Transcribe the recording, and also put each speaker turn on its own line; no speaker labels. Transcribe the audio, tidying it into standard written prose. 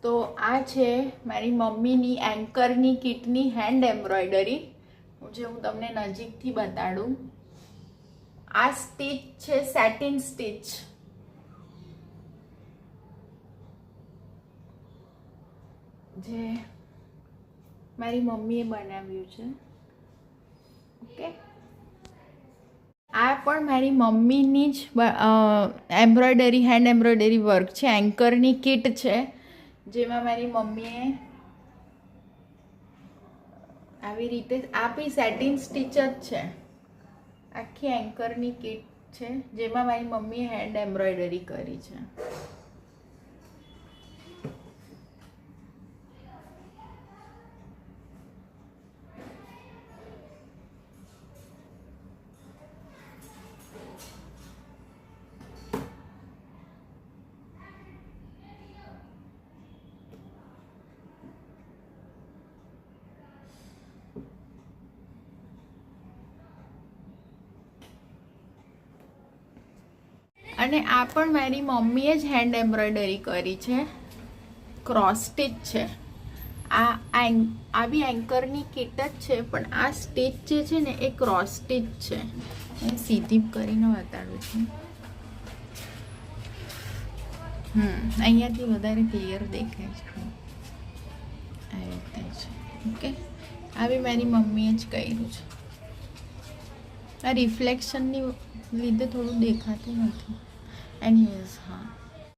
તો આ છે મારી મમ્મીની એન્કરની કીટની હેન્ડ એમ્બ્રોઇડરી, જે હું તમને નજીકથી બતાડું. આ સ્ટીચ છે સેટિન સ્ટીચ, જે મારી મમ્મીએ બનાવ્યું છે. ઓકે, આ પણ મારી મમ્મીની જ એમ્બ્રોઇડરી, હેન્ડ એમ્બ્રોઇડરી વર્ક છે. એન્કરની કીટ છે, જેમાં મારી મમ્મીએ આવી રીતે આપી સેટિન સ્ટીચ જ છે. આખી એન્કરની કીટ છે, જેમાં મારી મમ્મીએ હેન્ડ એમ્બ્રોઇડરી કરી છે. અને આ પણ મારી મમ્મીએ જ હેન્ડ એમ્બ્રોઇડરી કરી છે. ક્રોસ સ્ટીચ છે. આ બી એન્કરની કીટ જ છે, પણ આ સ્ટીચ જે છે ને એ ક્રોસ સ્ટીચ છે. હું સીધી કરીને બતાડું છું. અહીંયાથી વધારે ક્લિયર દેખાય છે. આવી રીતે છે. ઓકે, આ બી મારી મમ્મીએ જ કર્યું છે. આ રિફ્લેક્શનની લીધે થોડું દેખાતું નથી. એન્ડ હિયર્સ, હા,